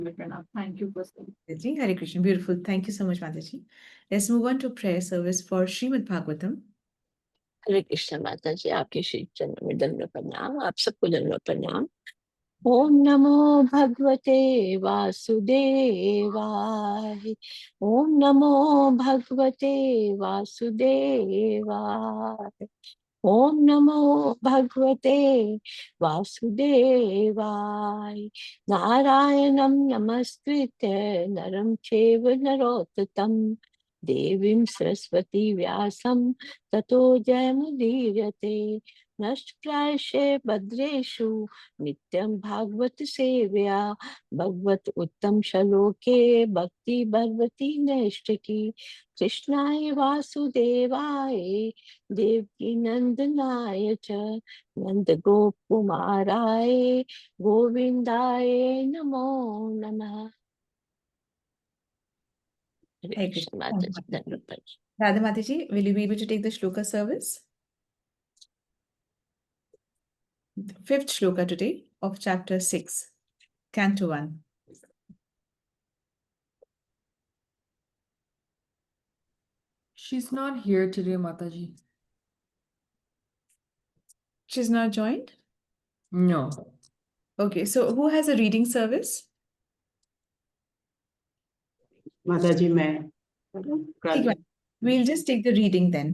Thank you, Pastor. Ji, Hare Krishna. Beautiful. Thank you so much, Mataji. Let's move on to prayer service for Srimad Bhagavatam. हरे कृष्ण माता जी, आपके श्री चरण में दंड प्रणाम, आप सबको दंड प्रणाम। ओम नमो भगवते वासुदेवाय। ओम नमो भगवते वासुदेवाय। ओम नमो भगवते वासुदेवाय। नारायणं नमस्कृत्य नरं चैव नरोत्तमं देवीं सरस्वती व्यासं ततो जयमुदीरते। नष्टप्रायेषु भद्रेषु नित्यं भागवत सेवया भगवत उत्तम श्लोके भक्ति भगवती नैष्टिकी। कृष्णाय वासुदेवाय देवकी नंदनाय च नंद गोप कुमाराय गोविंदाय नमो नमः। हरे कृष्ण माता जी, धन्यवाद। Radha Mataji, will you be able to take the shloka service? The fifth shloka today of chapter 6, Canto 1. She's not here today, Mataji. She's not joined? No. Okay, so who has a reading service? माताजी मैं ठीक है, we'll just take the reading then.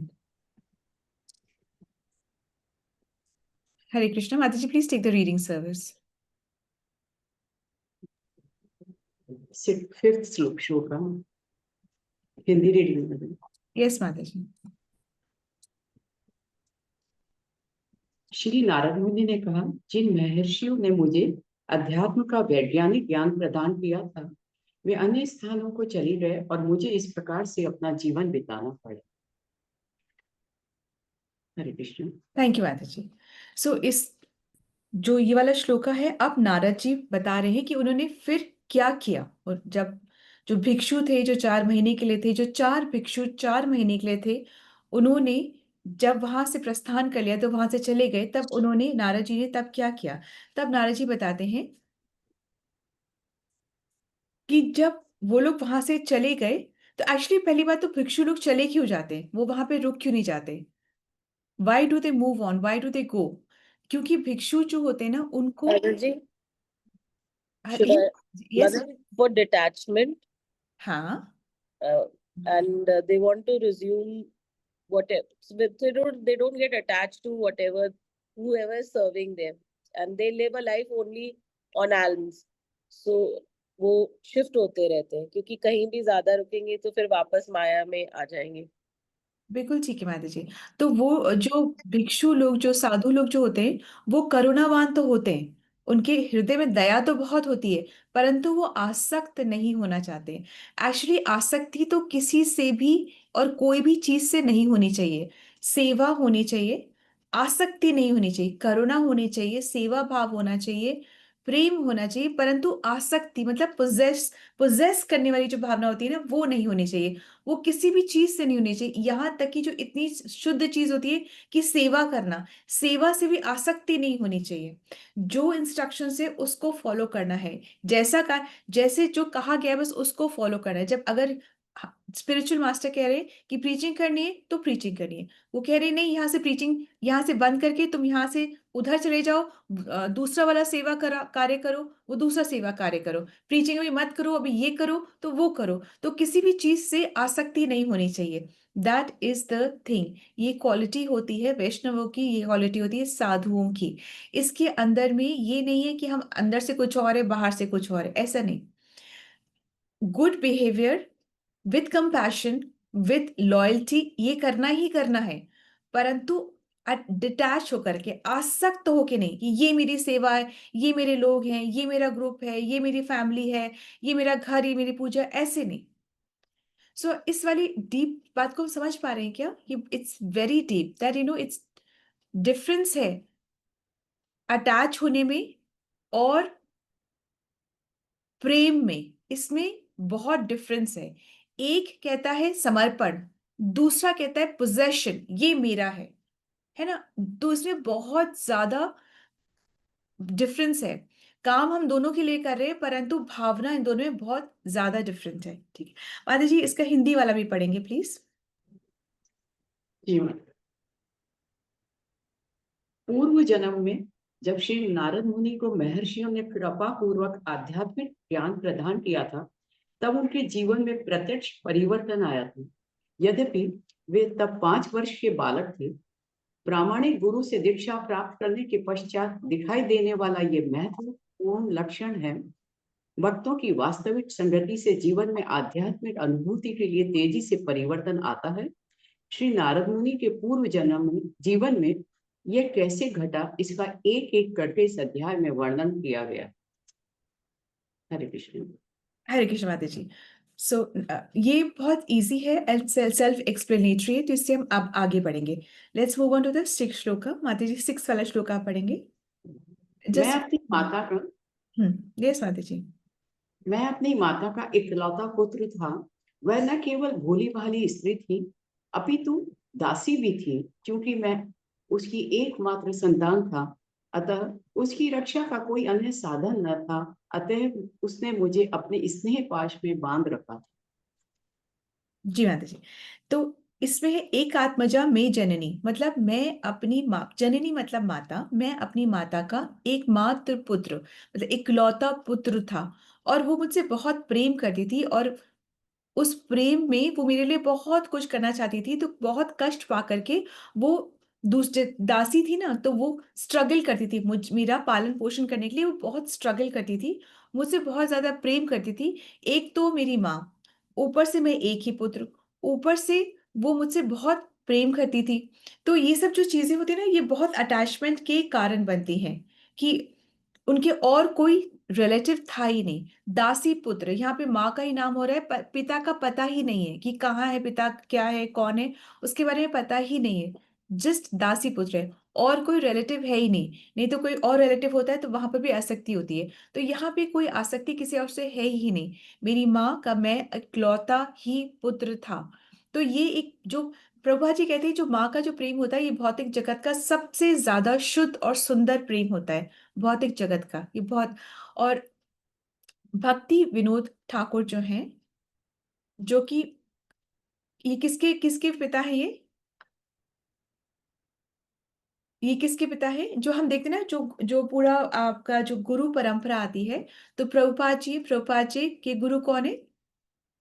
Hare Krishna. Mataji, please take the reading service. Fifth श्लोक Hindi reading. Yes, Mataji. Shri Narad Muni ने कहा, जिन महर्षियों ने मुझे अध्यात्म का वैज्ञानिक ज्ञान प्रदान किया था, वे अन्य स्थानों को चले गए और मुझे इस प्रकार से अपना जीवन बिताना पड़ा। हरे कृष्ण। थैंक यू माताजी। सो इस जो ये वाला श्लोका है, अब नारद जी बता रहे हैं कि उन्होंने फिर क्या किया। और जब जो भिक्षु थे, जो 4 महीने के लिए थे, जो 4 भिक्षु 4 महीने के लिए थे, उन्होंने जब वहां से प्रस्थान कर लिया, तो वहां से चले गए, तब उन्होंने नारद जी ने तब क्या किया। तब नारद जी बताते हैं कि जब वो लोग वहां से चले गए, तो एक्चुअली पहली बात तो भिक्षु लोग चले क्यों जाते, वो वहां पे रुक क्यों नहीं जाते। Why do they move on, why do they go. क्योंकि भिक्षु जो होते हैं ना, उनको जी, should I, yes, for detachment, हाँ, and they want to resume whatever, so they don't get attached to whatever whoever is serving them, and they live a life only on alms. So वो shift होते रहते हैं, क्योंकि कहीं भी ज्यादा रुकेंगे तो फिर वापस माया में आ जाएंगे। बिल्कुल ठीक है माता जी। तो वो जो भिक्षु लोग, जो साधु लोग जो होते हैं, वो करुणावान तो होते हैं, उनके हृदय में दया तो बहुत होती है, परंतु वो आसक्त नहीं होना चाहते। एक्चुअली आसक्ति तो किसी से भी और कोई भी चीज से नहीं होनी चाहिए। सेवा होनी चाहिए, आसक्ति नहीं होनी चाहिए। करुणा होनी चाहिए, सेवा भाव होना चाहिए, प्रेम होना चाहिए, परंतु आसक्ति मतलब पोजेस करने वाली जो भावना होती है ना, वो नहीं होनी चाहिए। वो किसी भी चीज से नहीं होनी चाहिए। यहाँ तक कि जो इतनी शुद्ध चीज होती है कि सेवा करना, सेवा से भी आसक्ति नहीं होनी चाहिए। जो इंस्ट्रक्शन है उसको फॉलो करना है, जैसे जो कहा गया है बस उसको फॉलो करना है। जब अगर स्पिरिचुअल मास्टर कह रहे हैं कि प्रीचिंग करनी है, तो प्रीचिंग करनी है। वो कह रहे हैं नहीं, यहाँ से प्रीचिंग यहाँ से बंद करके तुम यहाँ से उधर चले जाओ, दूसरा वाला सेवा कार्य करो, वो दूसरा सेवा कार्य करो, प्रीचिंग अभी मत करो, अभी ये करो तो वो करो। तो किसी भी चीज से आसक्ति नहीं होनी चाहिए। That is the thing. ये क्वालिटी होती है वैष्णवों की, ये क्वालिटी होती है साधुओं की। इसके अंदर में ये नहीं है कि हम अंदर से कुछ और है, बाहर से कुछ और है, ऐसा नहीं। Good behaviour with compassion, with loyalty, ये करना ही करना है, परंतु डिटैच होकर के, आसक्त होके नहीं कि ये मेरी सेवा है, ये मेरे लोग हैं, ये मेरा ग्रुप है, ये मेरी फैमिली है, ये मेरा घर, ये मेरी पूजा, ऐसे नहीं। सो इस वाली डीप बात को समझ पा रहे हैं क्या? ये it's very deep that it's difference है अटैच होने में और प्रेम में। इसमें बहुत डिफरेंस है। एक कहता है समर्पण, दूसरा कहता है पोजेशन, ये मेरा है ना। तो इसमें बहुत ज्यादा डिफरेंस है। काम हम दोनों के लिए कर रहे हैं, परंतु भावना इन दोनों में बहुत ज्यादा डिफरेंट है। ठीक है माता जी, इसका हिंदी वाला भी पढ़ेंगे प्लीज। Ji ma'am. पूर्व जन्म में जब श्री नारद मुनि को महर्षियों ने कृपा पूर्वक आध्यात्मिक ज्ञान प्रदान किया था, तब उनके जीवन में प्रत्यक्ष परिवर्तन आया था। यद्यपि वे तब 5 वर्ष के बालक थे, प्रामाणिक गुरु से दीक्षा प्राप्त करने के पश्चात दिखाई देने वाला ये महत्वपूर्ण लक्षण है। भक्तों की वास्तविक संगति से जीवन में आध्यात्मिक अनुभूति के लिए तेजी से परिवर्तन आता है। श्री नारद मुनि के पूर्व जन्म में जीवन में यह कैसे घटा, इसका एक एक करके इस अध्याय में वर्णन किया गया। हरे कृष्ण। हरे कृष्ण माता जी। सो ये बहुत इजी है एंड सेल्फ एक्सप्लेनेटरी है, तो इससे हम अब आगे बढ़ेंगे। Let's move on to the 6th shloka. माता जी 6 वाला श्लोका आप पढ़ेंगे। मैं अपनी माता का यस माता जी। मैं अपनी माता का इकलौता पुत्र था। वह न केवल भोली भाली स्त्री थी, अपितु दासी भी थी। क्योंकि मैं उसकी एकमात्र संतान था, अतः उसकी रक्षा का कोई अन्य साधन न था। अतः उसने मुझे अपने स्नेह पाश में बांध रखा था। जी माता जी। तो इसमें है एक आत्मजा में जननी, मतलब मैं अपनी माँ, जननी मतलब माता, मैं अपनी माता का एकमात्र पुत्र, मतलब इकलौता पुत्र था। और वो मुझसे बहुत प्रेम करती थी, और उस प्रेम में वो मेरे लिए बहुत कुछ करना चाहती थी। तो बहुत कष्ट पा करके वो दूसरे दासी थी ना, तो वो स्ट्रगल करती थी, मेरा पालन पोषण करने के लिए वो बहुत स्ट्रगल करती थी, मुझसे बहुत ज्यादा प्रेम करती थी। एक तो मेरी माँ, ऊपर से मैं एक ही पुत्र, ऊपर से वो मुझसे बहुत प्रेम करती थी। तो ये सब जो चीजें होती है ना, ये बहुत अटैचमेंट के कारण बनती हैं कि उनके और कोई रिलेटिव था ही नहीं। दासी पुत्र, यहाँ पे माँ का ही नाम हो रहा है, पिता का पता ही नहीं है कि कहाँ है पिता, क्या है, कौन है, उसके बारे में पता ही नहीं है। जस्ट दासी पुत्र है, और कोई रिलेटिव है ही नहीं। नहीं तो कोई और रिलेटिव होता है तो वहां पर भी आसक्ति होती है, तो यहाँ पे कोई आसक्ति किसी और से है ही नहीं। मेरी माँ का मैं इकलौता ही पुत्र था। तो ये एक जो प्रभा जी कहते हैं, जो माँ का जो प्रेम होता है, ये भौतिक जगत का सबसे ज्यादा शुद्ध और सुंदर प्रेम होता है, भौतिक जगत का ये बहुत। और भक्ति विनोद ठाकुर जो हैं, जो कि ये किसके किसके पिता है, ये किसके पिता है, जो हम देखते हैं ना, जो जो पूरा आपका जो गुरु परंपरा आती है, तो प्रभुपाद जी के गुरु कौन है?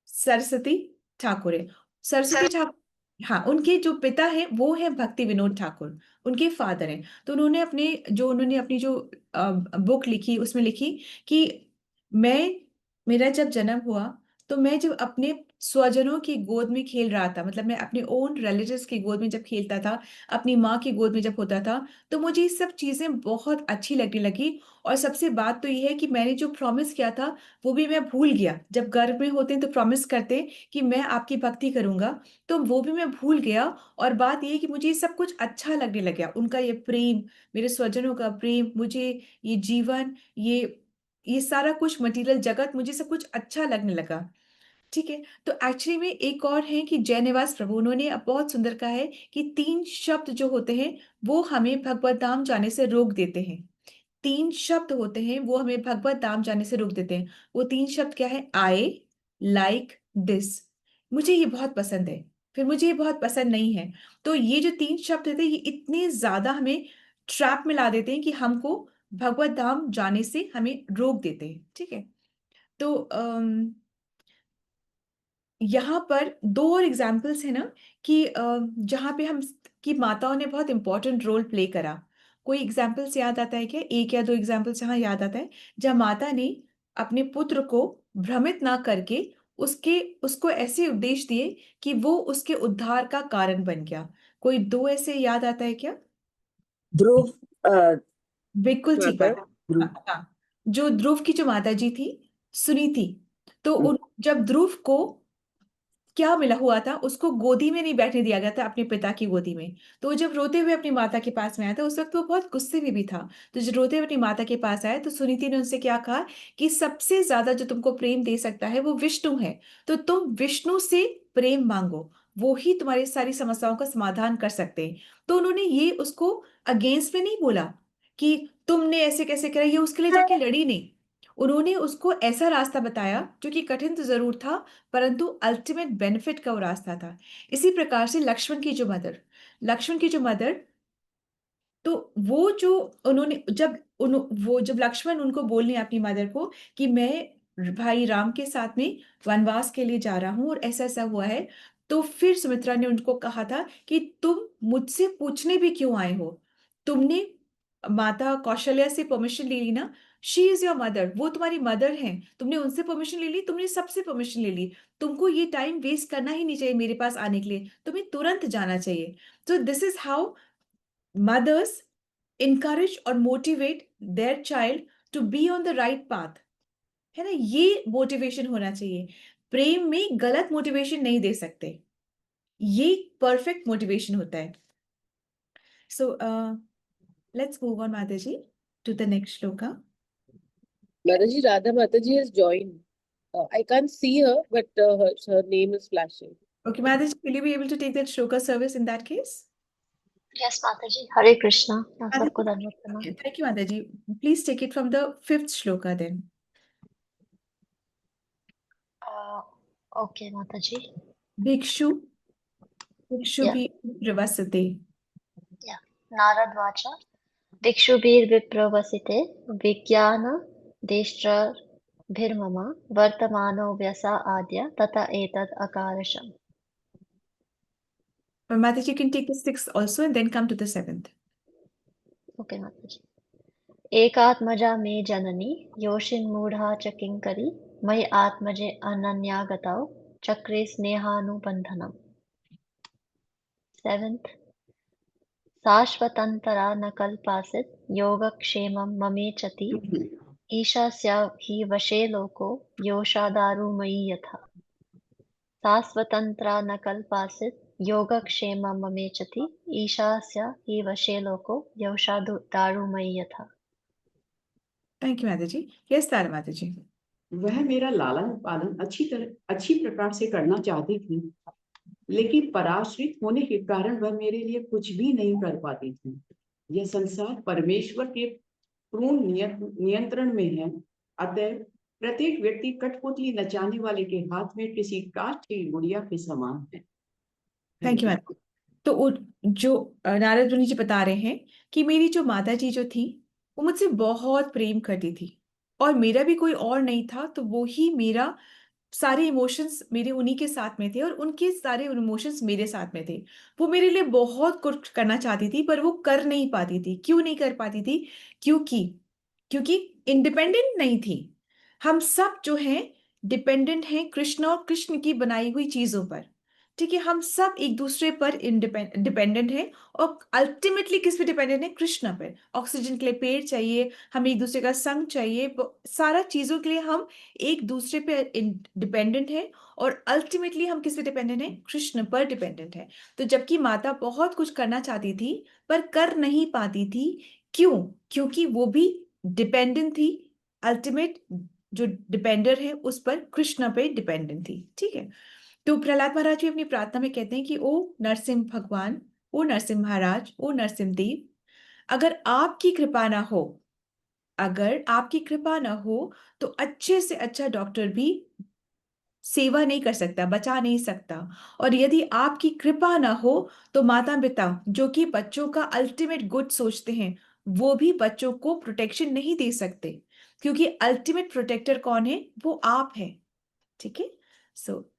सरस्वती ठाकुर है। सरस्वती ठाकुर, हाँ, उनके जो पिता है वो है भक्ति विनोद ठाकुर, उनके फादर हैं। तो उन्होंने अपनी जो बुक लिखी, उसमें लिखी कि मैं मेरा जब जन्म हुआ, तो मैं जब अपने स्वजनों की गोद में खेल रहा था, मतलब मैं अपने ओन रिलेटिव्स की गोद में जब खेलता था, अपनी माँ की गोद में जब होता था, तो मुझे ये सब चीजें बहुत अच्छी लगने लगी। और सबसे बात तो ये है कि मैंने जो प्रॉमिस किया था, वो भी मैं भूल गया। जब गर्भ में होते हैं तो प्रॉमिस करते हैं कि मैं आपकी भक्ति करूंगा, तो वो भी मैं भूल गया। और बात ये है कि मुझे ये सब कुछ अच्छा लगने लग गया, उनका ये प्रेम, मेरे स्वजनों का प्रेम, मुझे ये जीवन, ये सारा कुछ मटेरियल जगत, मुझे सब कुछ अच्छा लगने लगा। ठीक है। तो एक्चुअली में एक और है कि जयनिवास प्रभु, उन्होंने अब बहुत सुंदर कहा है कि 3 शब्द जो होते हैं वो हमें भगवत धाम जाने से रोक देते हैं। 3 शब्द होते हैं वो हमें भगवत धाम जाने से रोक देते हैं। वो 3 शब्द क्या है? आई, लाइक, दिस। मुझे ये बहुत पसंद है, फिर मुझे ये बहुत पसंद नहीं है। तो ये जो 3 शब्द होते हैं, ये इतने ज्यादा हमें ट्रैप में ला देते हैं कि हमको भगवत धाम जाने से हमें रोक देते हैं। ठीक है। तो यहाँ पर 2 और एग्जाम्पल्स है ना, कि जहाँ पे हम कि माताओं ने बहुत इंपॉर्टेंट रोल प्ले करा। कोई एग्जाम्पल्स याद आता है क्या? 1 या 2 एग्जाम्पल्स जहाँ याद आता है, जहाँ माता ने अपने पुत्र को भ्रमित ना करके उसके उसको ऐसे उपदेश दिए कि वो उसके उद्धार का कारण बन गया। कोई 2 ऐसे याद आता है क्या? ध्रुव, बिल्कुल ठीक माता, बात। हाँ हाँ। जो ध्रुव की जो माता जी थी, सुनीति, तो उन जब ध्रुव को क्या मिला हुआ था, उसको गोदी में नहीं बैठने दिया गया था, अपने पिता की गोदी में। तो वो जब रोते हुए अपनी माता के पास में आया था, उस वक्त वो बहुत गुस्से में भी था। तो जब रोते हुए अपनी माता के पास आया, तो सुनीति ने उनसे क्या कहा कि सबसे ज्यादा जो तुमको प्रेम दे सकता है वो विष्णु है, तो तुम विष्णु से प्रेम मांगो, वो ही तुम्हारी सारी समस्याओं का समाधान कर सकते हैं। तो उन्होंने ये उसको अगेंस्ट में नहीं बोला कि तुमने ऐसे कैसे करा, ये उसके लिए जाके लड़ी नहीं। उन्होंने उसको ऐसा रास्ता बताया जो कि कठिन तो जरूर था, परंतु अल्टीमेट बेनिफिट का वो रास्ता था। इसी प्रकार से लक्ष्मण की जो मदर, तो वो जो उन्होंने वो जब लक्ष्मण उनको बोलने अपनी मदर को कि मैं भाई राम के साथ में वनवास के लिए जा रहा हूं और ऐसा ऐसा हुआ है, तो फिर सुमित्रा ने उनको कहा था कि तुम मुझसे पूछने भी क्यों आए हो, तुमने माता कौशल्या से परमिशन ले ली ना, शी इज योर मदर, वो तुम्हारी मदर हैं, तुमने उनसे परमिशन ले ली, तुमने सबसे परमिशन ले ली, तुमको ये टाइम वेस्ट करना ही नहीं चाहिए मेरे पास आने के लिए, तुम्हें तुरंत जाना चाहिए। तो this is how mothers encourage or motivate their child to be on the right path, है ना, ये मोटिवेशन होना चाहिए। प्रेम में गलत मोटिवेशन नहीं दे सकते, ये परफेक्ट मोटिवेशन होता है। सो लेट्स मूव ऑन माता जी to the next shloka. Mataji, Radha Mataji has joined. I can't see her, but her name is flashing. Okay, माता जी, will you be able to take that shloka service in that case? Yes माताजी, हरे कृष्णा। आप सबको धन्यवाद प्रणाम। Thank you, माता जी। Please take it from the 5th shloka then. Okay माताजी। भिक्षु भी प्रवसते। नारदवाच भिक्षुभिर्विप्रवसिते विज्ञान देष्ट्रभिर्मम वर्तमानो व्यसा आद्य तथा एतद् अकारशम्। Mataji, you can take the 6th also and then come to the 7th. Okay माताजी। एकात्मजा मे जननी योषिन्मूढा च किङ्करी मयि आत्मजे अनन्यागतौ चक्रे स्नेहानुबन्धनम्। 7th शाश्वतन्तरा न कल्पासित योगक्षेमं ममेचति ईशास्या हि वशे लोको योषा दारुमयी यथा। शाश्वतन्तरा न कल्पासित योगक्षेमं ममेचति ईशास्या हि वशे लोको योषा दारुमयी यथा। Thank you, Mataji. Yes, Tara Mataji. वह मेरा लालन पालन अच्छी प्रकार से करना चाहती थी, लेकिन पराश्रित होने के कारण वह मेरे लिए कुछ भी नहीं कर पाती थी। यह संसार परमेश्वर के पूर्ण नियंत्रण में है, अतः प्रत्येक व्यक्ति कठपुतली नचाने वाले के हाथ में किसी कांच की गुड़िया के समान है। Thank you, Mataji. तो जो नारद मुनि जी बता रहे हैं कि मेरी जो माता जी जो थी वो मुझसे बहुत प्रेम करती थी और मेरा भी कोई और नहीं था, तो वो ही मेरा सारे इमोशंस मेरे उन्हीं के साथ में थे और उनके सारे इमोशंस मेरे साथ में थे। वो मेरे लिए बहुत कुछ करना चाहती थी पर वो कर नहीं पाती थी। क्यों नहीं कर पाती थी? क्योंकि इंडिपेंडेंट नहीं थी। हम सब जो हैं डिपेंडेंट हैं कृष्ण और कृष्ण की बनाई हुई चीजों पर। ठीक है, हम सब एक दूसरे पर डिपेंडेंट हैं और अल्टीमेटली किस पे डिपेंडेंट है? कृष्ण पर। ऑक्सीजन के लिए पेड़ चाहिए, हमें एक दूसरे का संग चाहिए, सारा चीजों के लिए हम एक दूसरे पे डिपेंडेंट है और अल्टीमेटली हम किस पे डिपेंडेंट है? कृष्ण पर डिपेंडेंट है। तो जबकि माता बहुत कुछ करना चाहती थी पर कर नहीं पाती थी। क्यों? क्योंकि वो भी डिपेंडेंट थी, अल्टीमेट जो डिपेंडर है उस पर, कृष्ण पे डिपेंडेंट थी। ठीक है, तो प्रहलाद महाराज भी अपनी प्रार्थना में कहते हैं कि ओ नरसिंह भगवान, ओ नरसिंह महाराज, ओ नरसिंह देव, अगर आपकी कृपा ना हो, अगर आपकी कृपा ना हो तो अच्छे से अच्छा डॉक्टर भी सेवा नहीं कर सकता, बचा नहीं सकता। और यदि आपकी कृपा ना हो तो माता पिता जो कि बच्चों का अल्टीमेट गुड सोचते हैं वो भी बच्चों को प्रोटेक्शन नहीं दे सकते, क्योंकि अल्टीमेट प्रोटेक्टर कौन है? वो आप है। ठीक है, so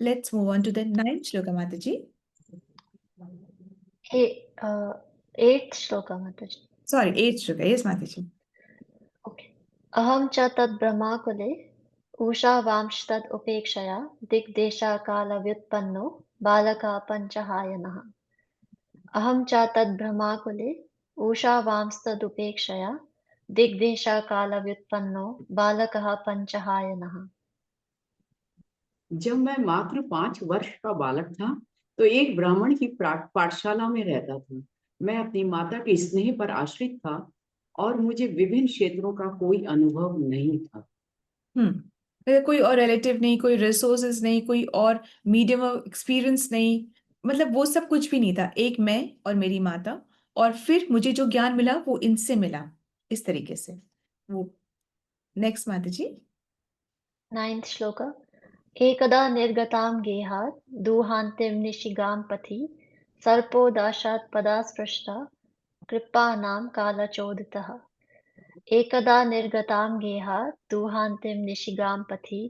let's move on to the 9th shloka माता जी। 8th श्लोका माताजी। Sorry, 8th shloka. यस माता जी। ओके। अहं च तद् ब्रह्माकुले उषावांशतद् उपेक्षया दिग्देशाकालव्युत्पन्नो बालकः पञ्चहायनः। अहं च तद् ब्रह्माकुले उषावांशतदुपेक्षया दिग्देशाकालव्युत्पन्नो बालकः पञ्चहायनः। जब मैं मात्र 5 वर्ष का बालक था तो एक ब्राह्मण की पाठशाला में रहता था। मैं अपनी माता के स्नेह पर आश्रित था और मुझे विभिन्न क्षेत्रों का कोई अनुभव नहीं था। कोई और रिलेटिव नहीं, कोई रिसोर्सेज नहीं, कोई और मीडियम ऑफ एक्सपीरियंस नहीं, मतलब वो सब कुछ भी नहीं था। एक मैं और मेरी माता, और फिर मुझे जो ज्ञान मिला वो इनसे मिला, इस तरीके से वो। नेक्स्ट माता जी। 9th श्लोक एकदा निर्गतां गेहात् दुहान्तीं निशिगां पथि सर्पोदाशात् पदास्पृष्टा कृपाणां कालचोदितः। एकदा निर्गतां गेहात् दुहान्तीं निशिगां पथि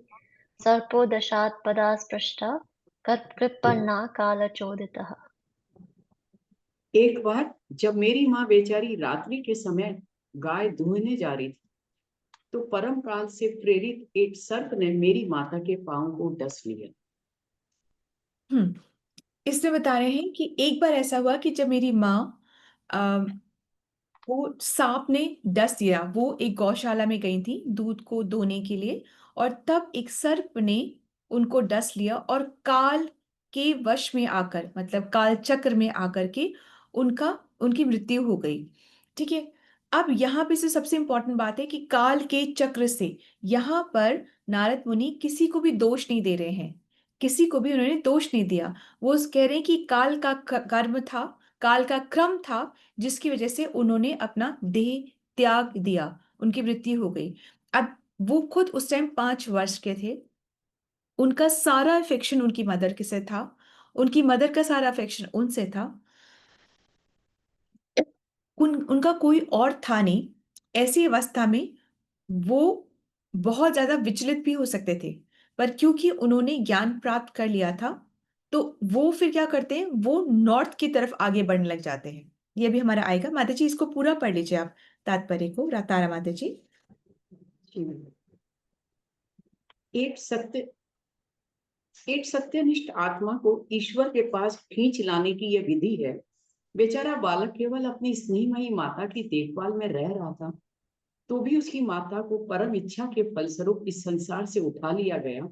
सर्पोदशात् पदास्पृष्टा कृपन्ना कालचोदितः। एक बार जब मेरी माँ बेचारी रात्रि के समय गाय दूहने जा रही थी, तो परम काल से प्रेरित एक सर्प ने मेरी माता के पांव को डस लिया। इसमें बता रहे हैं कि एक बार ऐसा हुआ कि जब मेरी माँ वो सांप ने डस दिया। वो एक गौशाला में गई थी दूध को दोने के लिए, और तब एक सर्प ने उनको डस लिया और काल के वश में आकर, मतलब काल चक्र में आकर के उनकी मृत्यु हो गई। ठीक है। अब यहाँ पे से सबसे इंपॉर्टेंट बात है कि काल के चक्र से यहाँ पर नारद मुनि किसी को भी दोष नहीं दे रहे हैं, किसी को भी उन्होंने दोष नहीं दिया। वो कह रहे हैं कि काल का कर्म था, काल का क्रम था, जिसकी वजह से उन्होंने अपना देह त्याग दिया, उनकी मृत्यु हो गई। अब वो खुद उस टाइम 5 वर्ष के थे। उनका सारा अफेक्शन उनकी मदर के से था, उनकी मदर का सारा अफेक्शन उनसे था। उनका कोई और था नहीं। ऐसी अवस्था में वो बहुत ज्यादा विचलित भी हो सकते थे, पर क्योंकि उन्होंने ज्ञान प्राप्त कर लिया था, तो वो फिर क्या करते हैं, वो नॉर्थ की तरफ आगे बढ़ने लग जाते हैं। ये भी हमारा आएगा। माता जी इसको पूरा पढ़ लीजिए आप, तात्पर्य को, तारा माता जी। एक सत्यनिष्ठ आत्मा को ईश्वर के पास खींच लाने की यह विधि है। बेचारा बालक केवल अपनी स्नेहमयी माता की देखभाल में रह रहा था, तो भी उसकी माता को परम इच्छा के फलस्वरूप इस संसार से उठा लिया गया,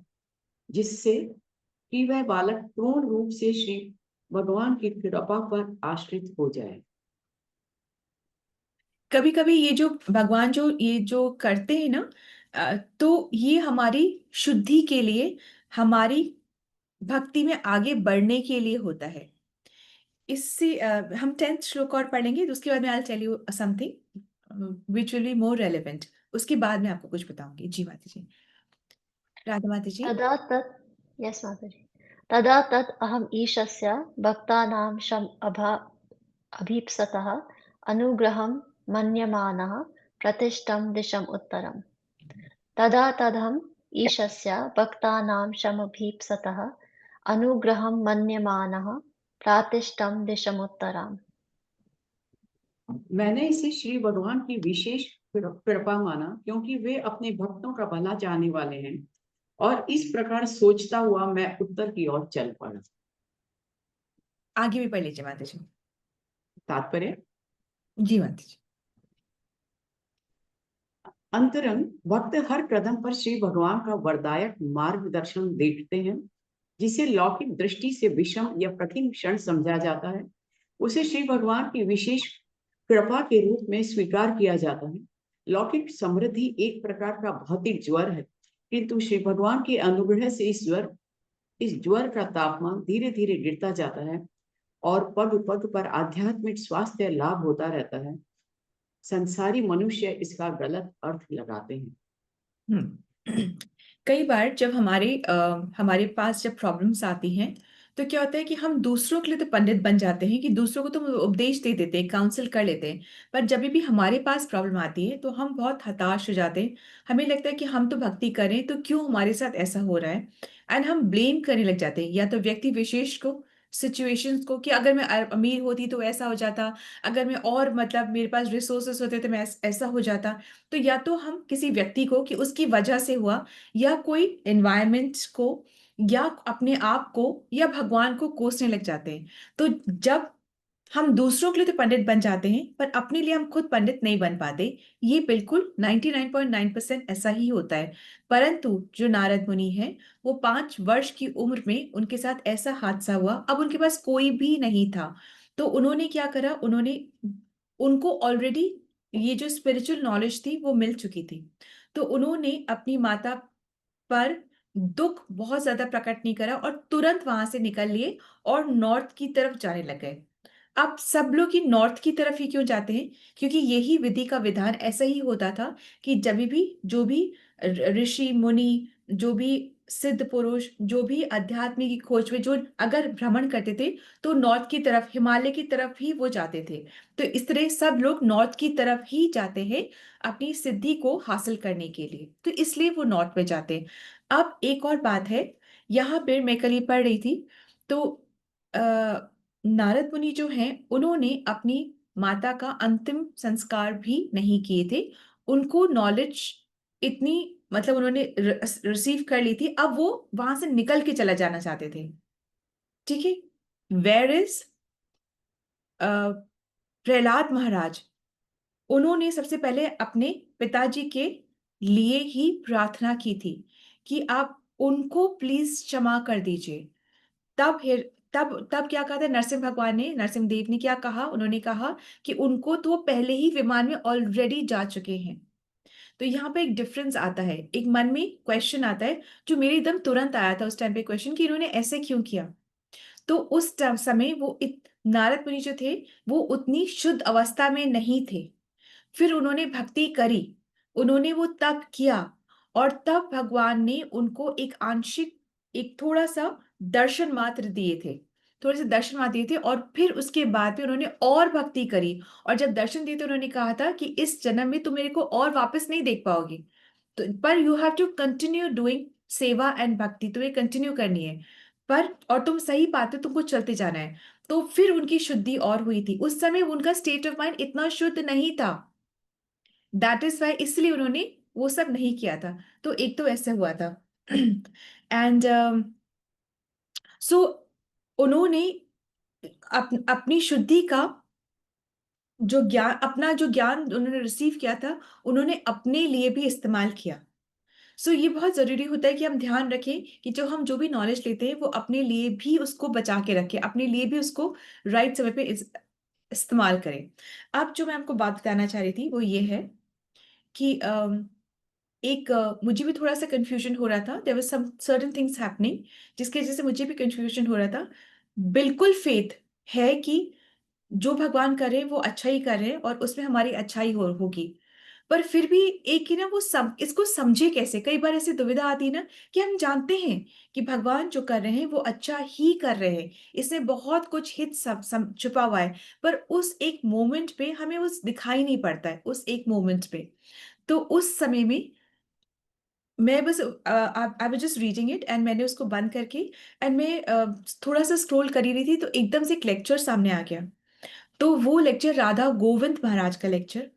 जिससे कि वह बालक पूर्ण रूप से श्री भगवान की कृपा पर आश्रित हो जाए। कभी कभी ये जो भगवान ये जो करते हैं ना, तो ये हमारी शुद्धि के लिए, हमारी भक्ति में आगे बढ़ने के लिए होता है। इससे हम 10th श्लोक और पढ़ेंगे, तो उसके बाद में I tell you something which will be more relevant. उसके बाद में आपको कुछ बताऊंगी। जी माता जी। राधा माता जी। तदा तत् यस माताजी तदा तत् अहम् ईशस्य भक्तानां अभीप्सतः अनुग्रहं मन्यमानः प्रतिष्ठं दिशम् उत्तरम्। तदा तदहम् ईशस्य भक्तानां शमभीप्सतः अनुग्रहं मन्यमानः प्रातिष्ठं दिशमुत्तराम्। मैंने इसे श्री भगवान की विशेष कृपा माना, क्योंकि वे अपने भक्तों का भला चाहने वाले हैं, और इस प्रकार सोचता हुआ मैं उत्तर की ओर चल पड़ा। आगे भी पढ़ लीजिए माता जी। तात्पर्य। जी माता जी। अंतरंग भक्त हर कदम पर श्री भगवान का वरदायक मार्गदर्शन देखते हैं। जिसे लौकिक दृष्टि से विषम या कठिन क्षण समझा जाता है, उसे श्री भगवान की विशेष कृपा के रूप में स्वीकार किया जाता है। लौकिक समृद्धि एक प्रकार का भौतिक ज्वर है, किंतु श्री भगवान के अनुग्रह से इस ज्वर का तापमान धीरे धीरे गिरता जाता है, और पग पग पर आध्यात्मिक स्वास्थ्य लाभ होता रहता है। संसारी मनुष्य इसका गलत अर्थ लगाते हैं। कई बार जब हमारे पास जब प्रॉब्लम्स आती हैं, तो क्या होता है कि हम दूसरों के लिए तो पंडित बन जाते हैं, कि दूसरों को तो उपदेश दे देते हैं, काउंसिल कर लेते हैं। पर जब भी हमारे पास प्रॉब्लम आती है, तो हम बहुत हताश हो जाते हैं। हमें लगता है कि हम तो भक्ति करें, तो क्यों हमारे साथ ऐसा हो रहा है। एंड हम ब्लेम करने लग जाते हैं, या तो व्यक्ति विशेष को, सिचुएशंस को, कि अगर मैं अमीर होती तो ऐसा हो जाता, अगर मैं और मतलब मेरे पास रिसोर्सेस होते तो मैं ऐसा हो जाता। तो या तो हम किसी व्यक्ति को कि उसकी वजह से हुआ, या कोई एनवायरनमेंट को, या अपने आप को, या भगवान को कोसने लग जाते हैं। तो जब हम दूसरों के लिए तो पंडित बन जाते हैं, पर अपने लिए हम खुद पंडित नहीं बन पाते। ये बिल्कुल 99.9% ऐसा ही होता है। परंतु जो नारद मुनि है, वो 5 वर्ष की उम्र में उनके साथ ऐसा हादसा हुआ। अब उनके पास कोई भी नहीं था, तो उन्होंने क्या करा, उनको ऑलरेडी ये जो स्पिरिचुअल नॉलेज थी वो मिल चुकी थी। तो उन्होंने अपनी माता पर दुख बहुत ज्यादा प्रकट नहीं करा, और तुरंत वहां से निकल लिए और नॉर्थ की तरफ जाने लग गए। अब सब लोग ही नॉर्थ की तरफ ही क्यों जाते हैं? क्योंकि यही विधि का विधान ऐसा ही होता था कि जब भी जो भी ऋषि मुनि, जो भी सिद्ध पुरुष, जो भी अध्यात्म की खोज में जो अगर भ्रमण करते थे, तो नॉर्थ की तरफ, हिमालय की तरफ ही वो जाते थे। तो इस तरह सब लोग नॉर्थ की तरफ ही जाते हैं अपनी सिद्धि को हासिल करने के लिए, तो इसलिए वो नॉर्थ में जाते हैं। अब एक और बात है, यहाँ पे मैं कल ये पढ़ रही थी, तो नारद मुनि जो हैं उन्होंने अपनी माता का अंतिम संस्कार भी नहीं किए थे। उनको नॉलेज इतनी, मतलब उन्होंने रिसीव कर ली थी, अब वो वहां से निकल के चला जाना चाहते थे। ठीक है। वेयर इज प्रहलाद महाराज, उन्होंने सबसे पहले अपने पिताजी के लिए ही प्रार्थना की थी कि आप उनको प्लीज क्षमा कर दीजिए। तब क्या कहा था नरसिंह भगवान ने, नरसिंह देव ने क्या कहा? उन्होंने कहा कि उनको तो वो पहले ही विमान में ऑलरेडी जा चुके हैं। तो यहाँ पे एक डिफरेंस आता है, एक मन में क्वेश्चन आता है, जो मेरे एकदम तुरंत आया था उस टाइम पे क्वेश्चन, कि इन्होंने ऐसे क्यों किया। तो उस समय वो नारद मुनि जो थे वो उतनी शुद्ध अवस्था में नहीं थे। फिर उन्होंने भक्ति करी, उन्होंने वो तप किया, और तब भगवान ने उनको एक आंशिक, एक थोड़ा सा दर्शन मात्र दिए थे, थोड़े से दर्शन मात्र दिए थे, और फिर उसके बाद में उन्होंने और भक्ति करी। और जब दर्शन दिए तो उन्होंने कहा था कि इस जन्म में तुम मेरे को और वापस नहीं देख पाओगी, तो पर you have to continue doing seva and bhakti, तुम्हें कंटिन्यू करनी है, पर और तुम सही पाते तुमको चलते जाना है। तो फिर उनकी शुद्धि और हुई थी। उस समय उनका स्टेट ऑफ माइंड इतना शुद्ध नहीं था, दैट इज वाई, इसलिए उन्होंने वो सब नहीं किया था। तो एक तो ऐसे हुआ था। एंड सो उन्होंने अपनी शुद्धि का जो ज्ञान, अपना जो ज्ञान उन्होंने रिसीव किया था, उन्होंने अपने लिए भी इस्तेमाल किया। सो ये बहुत जरूरी होता है कि हम ध्यान रखें कि जो हम जो भी नॉलेज लेते हैं वो अपने लिए भी उसको बचा के रखें, अपने लिए भी उसको राइट समय पे इस्तेमाल करें। अब जो मैं आपको बात बताना चाह रही थी वो ये है कि मुझे भी थोड़ा सा कंफ्यूजन हो रहा था, there was some certain things happening जिसकी वजह से मुझे भी कंफ्यूजन हो रहा था। बिल्कुल फेथ है कि जो भगवान कर रहे हैं वो अच्छा ही कर रहे हैं और उसमें हमारी अच्छाई होगी, पर फिर भी एक ही ना वो इसको समझे कैसे? कई बार ऐसी दुविधा आती है ना कि हम जानते हैं कि भगवान जो कर रहे हैं वो अच्छा ही कर रहे हैं, इसमें बहुत कुछ हित छुपा हुआ है, पर उस एक मोमेंट पे हमें उस दिखाई नहीं पड़ता है, उस एक मोमेंट पे। तो उस समय में मैं बस I was just reading it and मैंने उसको बंद करके एंड मैं थोड़ा सा स्क्रॉल कर ही रही थी, तो एकदम से एक लेक्चर सामने आ गया। तो वो लेक्चर राधा गोविंद महाराज का लेक्चर।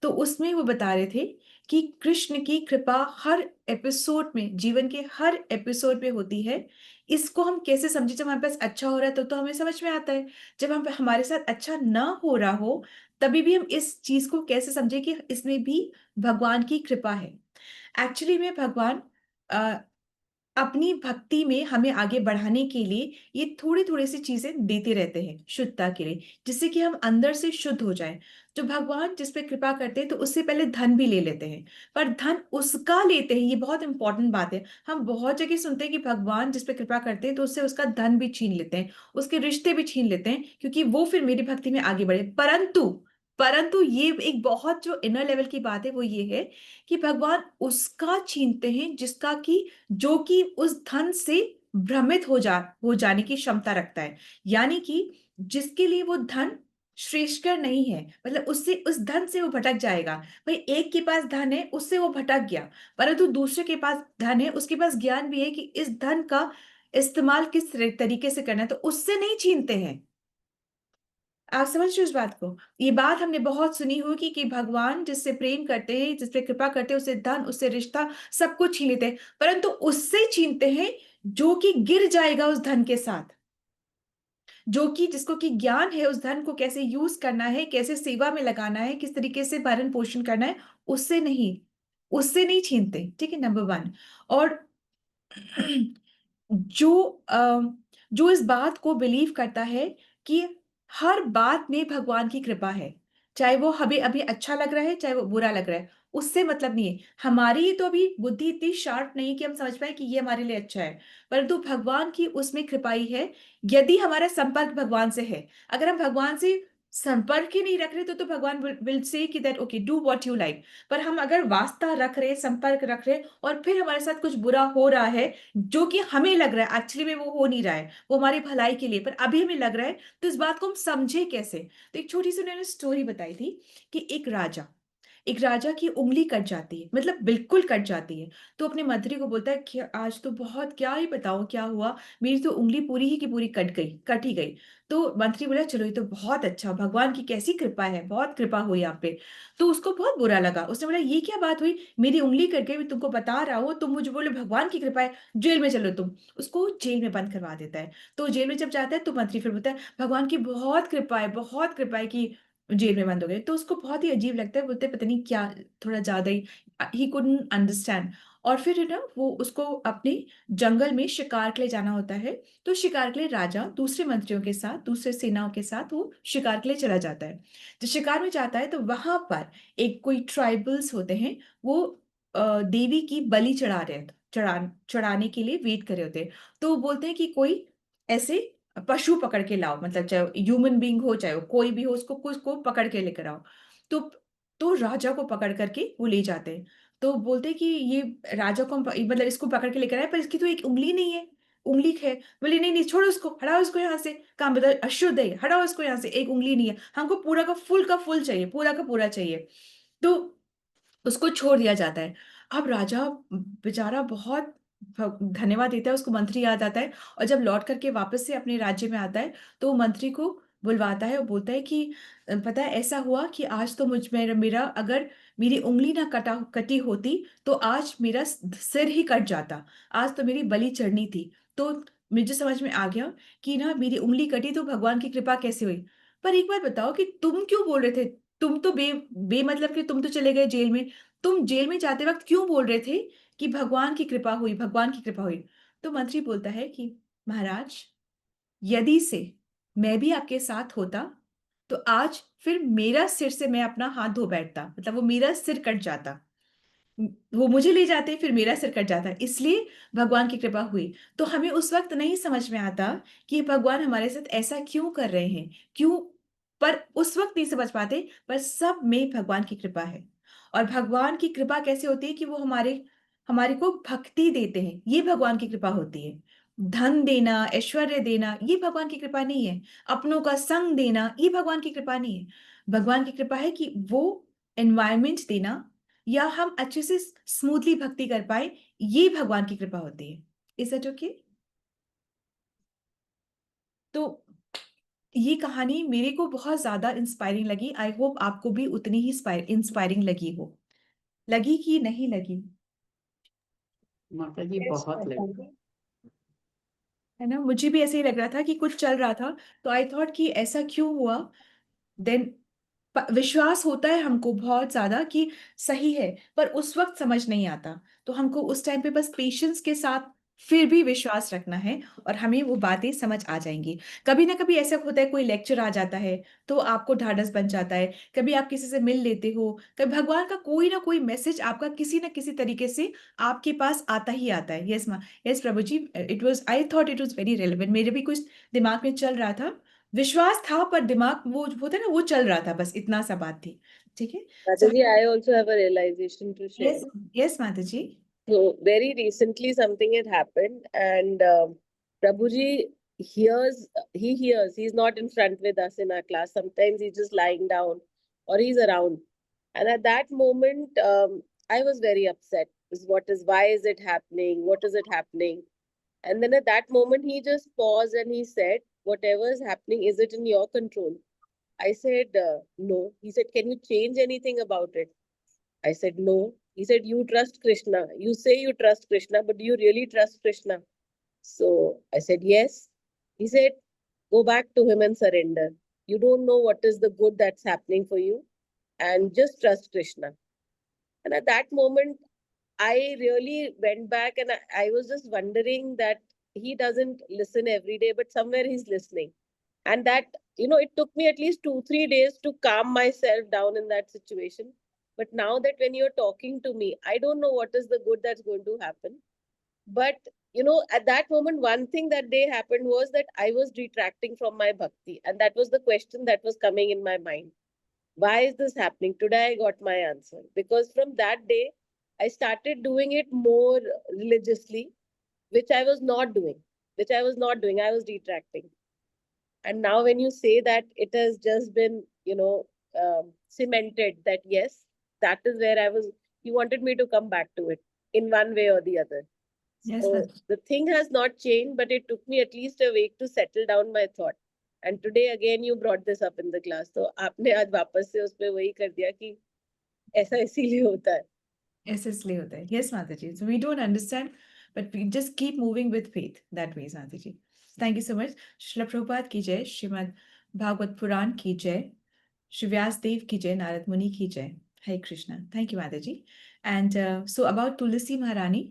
तो उसमें वो बता रहे थे कि कृष्ण की कृपा हर एपिसोड में, जीवन के हर एपिसोड में होती है। इसको हम कैसे समझे? जब हमारे पास अच्छा हो रहा है तो हमें समझ में आता है, जब हम हमारे साथ अच्छा ना हो रहा हो तभी भी हम इस चीज को कैसे समझे कि इसमें भी भगवान की कृपा है। एक्चुअली में भगवान अ, अपनी भक्ति में हमें आगे बढ़ाने के लिए ये थोड़ी-थोड़ी सी चीज़ें देते रहते हैं शुद्धता के लिए, जिससे कि हम अंदर से शुद्ध हो जाएँ। जो भगवान जिस पे कृपा करते हैं तो उससे पहले धन भी ले लेते हैं, पर धन उसका लेते हैं, ये बहुत इम्पोर्टेंट बात है। हम बहुत जगह सुनते हैं कि भगवान जिस पे कृपा करते हैं तो उससे उसका धन भी छीन लेते हैं, उसके रिश्ते भी छीन लेते हैं, क्योंकि वो फिर मेरी भक्ति में आगे बढ़े। परंतु परंतु ये एक बहुत जो इनर लेवल की बात है वो ये है कि भगवान उसका छीनते हैं जिसका कि जो कि उस धन से भ्रमित हो जाने की क्षमता रखता है। यानी कि जिसके लिए वो धन श्रेष्ठकर नहीं है, मतलब उससे, उस धन से वो भटक जाएगा। भाई एक के पास धन है, उससे वो भटक गया, परंतु दूसरे के पास धन है, उसके पास ज्ञान भी है कि इस धन का इस्तेमाल किस तरीके से करना है, तो उससे नहीं छीनते हैं। आप समझ रहे हो इस बात को? ये बात हमने बहुत सुनी होगी कि भगवान जिससे प्रेम करते हैं, जिस पे कृपा करते हैं, उससे धन, उससे रिश्ता, सब कुछ छीन लेते हैं। परंतु उससे छीनते हैं जो कि गिर जाएगा उस धन के साथ। जो कि जिसको कि ज्ञान है उस धन को कैसे यूज़ करना है, कैसे सेवा में लगाना है, किस तरीके से भरण-पोषण करना है, उससे नहीं छीनते। ठीक है, नंबर 1। और जो जो इस बात को बिलीव करता है कि हर बात में भगवान की कृपा है, चाहे वो हमें अभी अच्छा लग रहा है, चाहे वो बुरा लग रहा है, उससे मतलब नहीं है। हमारी तो अभी बुद्धि इतनी शार्प नहीं कि हम समझ पाए कि ये हमारे लिए अच्छा है, परंतु भगवान की उसमें कृपाई है। यदि हमारा संपर्क भगवान से है, अगर हम भगवान से संपर्क ही नहीं रख रहे तो भगवान विल से कि that okay do what you like. पर हम अगर वास्ता रख रहे, संपर्क रख रहे, और फिर हमारे साथ कुछ बुरा हो रहा है, जो कि हमें लग रहा है एक्चुअली में वो हो नहीं रहा है, वो हमारी भलाई के लिए, पर अभी हमें लग रहा है, तो इस बात को हम समझे कैसे? तो एक छोटी सी उन्होंने स्टोरी बताई थी कि एक राजा की उंगली कट जाती है, मतलब बिल्कुल कट जाती है। तो अपने मंत्री को बोलता है कि आज तो बहुत, क्या ही बताऊं क्या हुआ, मेरी तो उंगली पूरी ही की पूरी कट ही गई। तो मंत्री बोला चलो ये तो बहुत अच्छा, भगवान की कैसी कृपा है, बहुत कृपा हुई आप पे। तो उसको बहुत बुरा लगा, उसने बोला ये क्या बात हुई, मेरी उंगली कट गई, मैं तुमको बता रहा हूँ, तुम मुझे बोले भगवान की कृपा है, जेल में चलो तुम। उसको जेल में बंद करवा देता है। तो जेल में जब जाता है तो मंत्री फिर बोलता है भगवान की बहुत कृपा है कि जेल में बंद हो गए। तो उसको बहुत ही अजीब लगता है, बोलते हैं, पता नहीं क्या, थोड़ा ज्यादा ही कुडंट अंडरस्टैंड। और फिर है ना, वो उसको अपने जंगल में शिकार के लिए जाना होता है। तो शिकार के लिए राजा दूसरे मंत्रियों के साथ, दूसरे सेनाओं के साथ वो शिकार के लिए चला जाता है। जब शिकार में जाता है तो वहां पर एक कोई ट्राइबल्स होते हैं, वो देवी की बलि चढ़ा रहे चढ़ाने के लिए वेट कर रहे होते हैं। तो वो बोलते हैं कि कोई ऐसे पशु पकड़ के लाओ, मतलब चाहे ह्यूमन बीइंग हो, चाहे वो कोई भी हो, उसको कुछ को पकड़ के लेकर आओ। तो तो राजा को पकड़ करके वो ले जाते हैं। तो बोलते हैं कि ये राजा को मतलब इसको पकड़ के लेकर आए, पर इसकी तो एक उंगली नहीं है, उंगली है। बोले नहीं नहीं, छोड़ो उसको, हटाओ इसको यहाँ से, काम बदल, अशुद्ध है, हटाओ इसको यहाँ से, एक उंगली नहीं है, हमको पूरा का फुल चाहिए, पूरा का पूरा चाहिए। तो उसको छोड़ दिया जाता है। अब राजा बेचारा बहुत धन्यवाद देता है, उसको मंत्री याद आता है। और जब लौट करके वापस से अपने राज्य में आता है, तो वो मंत्री को बुलवाता है और बोलता है कि पता है ऐसा हुआ कि आज तो मेरा अगर मेरी उंगली ना कटी होती तो आज मेरा सिर ही कट जाता, आज तो मेरी बलि चढ़नी थी। तो मुझे समझ में आ गया कि ना मेरी उंगली कटी तो भगवान की कृपा कैसे हुई। पर एक बात बताओ कि तुम क्यों बोल रहे थे, तुम तो बेमतलब कि तुम तो चले गए जेल में, तुम जेल में जाते वक्त क्यों बोल रहे थे कि भगवान की कृपा हुई, भगवान की कृपा हुई? तो मंत्री बोलता है कि महाराज, यदि से मैं भी आपके साथ होता तो आज फिर मेरा सिर से मैं अपना हाथ धो बैठता, मतलब वो मेरा सिर कट जाता, वो मुझे ले जाते फिर मेरा सिर कट जाता, इसलिए भगवान की कृपा हुई। तो हमें उस वक्त नहीं समझ में आता कि भगवान हमारे साथ ऐसा क्यों कर रहे हैं, क्यों, पर उस वक्त नहीं समझ पाते, पर सब में भगवान की कृपा है। और भगवान की कृपा कैसे होती है कि वो हमारे को भक्ति देते हैं, ये भगवान की कृपा होती है। धन देना, ऐश्वर्य देना, ये भगवान की कृपा नहीं है। अपनों का संग देना, ये भगवान की कृपा नहीं है। भगवान की कृपा है कि वो एनवायरमेंट देना, या हम अच्छे से स्मूथली भक्ति कर पाए, ये भगवान की कृपा होती है। Is that okay? तो ये कहानी मेरे को बहुत ज्यादा इंस्पायरिंग लगी, आई होप आपको भी उतनी ही इंस्पायरिंग लगी हो। लगी कि नहीं लगी? माता जी बहुत लगी। है ना, मुझे भी ऐसे ही लग रहा था कि कुछ चल रहा था, तो आई थॉट कि ऐसा क्यों हुआ। देन विश्वास होता है हमको बहुत ज्यादा कि सही है, पर उस वक्त समझ नहीं आता। तो हमको उस टाइम पे बस पेशेंस के साथ फिर भी विश्वास रखना है, और हमें वो बातें समझ आ जाएंगी। कभी ना कभी ऐसा होता है, कोई लेक्चर आ जाता है तो आपको ढाढ़स बन जाता है, कभी आप किसी से मिल लेते हो, कभी भगवान का कोई ना कोई मैसेज आपका किसी ना किसी तरीके से आपके पास आता ही आता है। Yes yes Prabhu ji, it was, I thought it was very relevant, मेरे भी कुछ दिमाग में चल रहा था, विश्वास था पर दिमाग वो जो होता है ना वो चल रहा था, बस इतना सा बात थी। ठीक है। Mataji, I also have a realization to share. Yes yes माता जी। So very recently something had happened, and Prabhuji hears, he's not in front with us in our class. Sometimes he's just lying down or he's around. And at that moment, I was very upset. Why is it happening? What is it happening? And then at that moment, he just paused and he said, whatever is happening, is it in your control? I said, no. He said, can you change anything about it? I said, no. He said, you trust Krishna. You say you trust Krishna, but do you really trust Krishna? So I said, yes. He said, go back to him and surrender. You don't know what is the good that's happening for you, and just trust Krishna. And at that moment, I really went back and I was just wondering that he doesn't listen every day, but somewhere he's listening. And that it took me at least 2-3 days to calm myself down in that situation. But now that when you're talking to me, I don't know what is the good that's going to happen. But at that moment, one thing that day happened was that I was detracting from my bhakti, and that was the question that was coming in my mind. Why is this happening? Today I got my answer, because from that day I started doing it more religiously, which I was not doing. I was detracting. And now when you say that, it has just been cemented that yes, that is where I was. You wanted me to come back to it in one way or the other. Yes, So Mataji. the thing has not changed, but it took me at least a week to settle down my thought. And today again you brought this up in the class. So आपने आज वापस से उस पे वही कर दिया कि ऐसा इसीलिए होता है. ऐसे इसलिए होता है. Yes, Mataji. So we don't understand, but we just keep moving with faith that way, Mataji. Thank you so much. Shri Prabhupada की जय, श्रीमद् भागवत पुराण की जय, श्री व्यास देव की जय, नारद मुनि की जय. Hare Krishna. Thank you, Mataji. And so about तुलसी महारानी,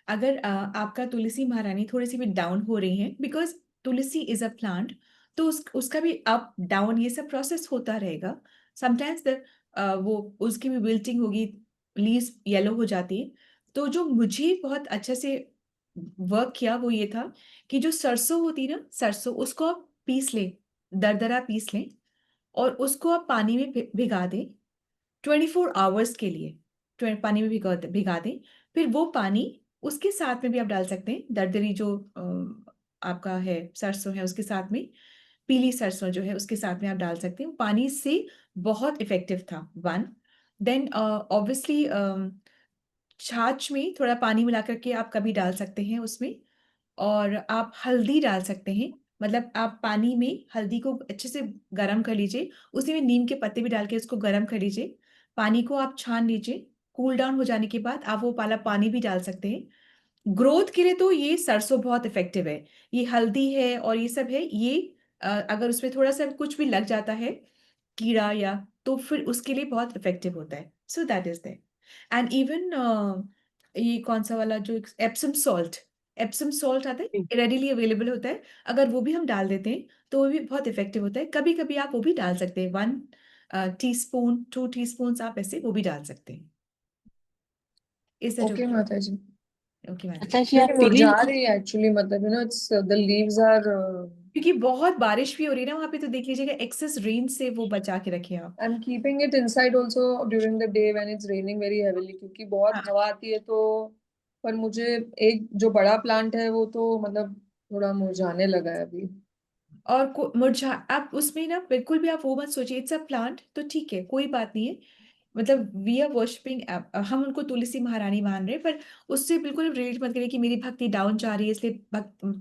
अगर आपका तुलसी महारानी थोड़ी सी भी डाउन हो रही है, because Tulsi is a plant, तो उसका भी अप डाउन ये सब प्रोसेस होता रहेगा. समटाइम्स वो उसकी भी विल्टिंग होगी, लीव्स येलो हो जाती है. तो जो मुझे बहुत अच्छे से वर्क किया वो ये था कि जो सरसों होती है ना, सरसों उसको आप पीस लें, दरदरा पीस लें, और उसको आप पानी में भिगा दें 24 आवर्स के लिए. पानी में भिगा दें. फिर वो पानी उसके साथ में भी आप डाल सकते हैं, दरदरी जो आपका है सरसों है उसके साथ में, पीली सरसों जो है उसके साथ में आप डाल सकते हैं. पानी से बहुत इफेक्टिव था. वन, देन ऑब्वियसली छाछ में थोड़ा पानी मिला करके आप कभी डाल सकते हैं उसमें, और आप हल्दी डाल सकते हैं. मतलब आप पानी में हल्दी को अच्छे से गर्म कर लीजिए, उसी में नीम के पत्ते भी डाल के उसको गर्म कर लीजिए, पानी को आप छान लीजिए. कूल डाउन हो जाने के बाद आप वो वाला पानी भी डाल सकते हैं. ग्रोथ के लिए तो ये सरसों बहुत इफेक्टिव है. ये हल्दी है और ये सब है, ये अगर उसमें थोड़ा सा कुछ भी लग जाता है कीड़ा या, तो फिर उसके लिए बहुत इफेक्टिव होता है. So that is that. And even ये कौन सा वाला जो एप्सम सॉल्ट आता है, रेडिली अवेलेबल होता है. अगर वो भी हम डाल देते हैं तो वो भी बहुत इफेक्टिव होता है. कभी कभी आप वो भी डाल सकते हैं, 1 टीस्पून 2 टीस्पून आप ऐसे वो भी डाल सकते हैं. Is that Okay, Mataji. Okay ma'am? माताजी आप लेकिन पीली मुरझा रही है actually, मतलब it's the leaves are क्योंकि बहुत बारिश भी हो रही है ना वहाँ पे, तो देख लीजिएगा एक्सेस रेन से वो बचा के रखे आप. I'm keeping it inside also during the day when it's raining very heavily, क्योंकि बहुत हाँ. हवा आती है तो. पर मुझे एक जो बड़ा प्लांट है वो तो मतलब थोड़ा मुरझाने लगा है अभी. और मुरझा आप उसमें ना बिल्कुल भी आप वो मत सोचिए, इट्स अ प्लांट, तो ठीक है, कोई बात नहीं है. मतलब वी आर वर्शिपिंग, हम उनको तुलसी महारानी मान रहे हैं, पर उससे बिल्कुल रिलेट मत करिए कि मेरी भक्ति डाउन जा रही है इसलिए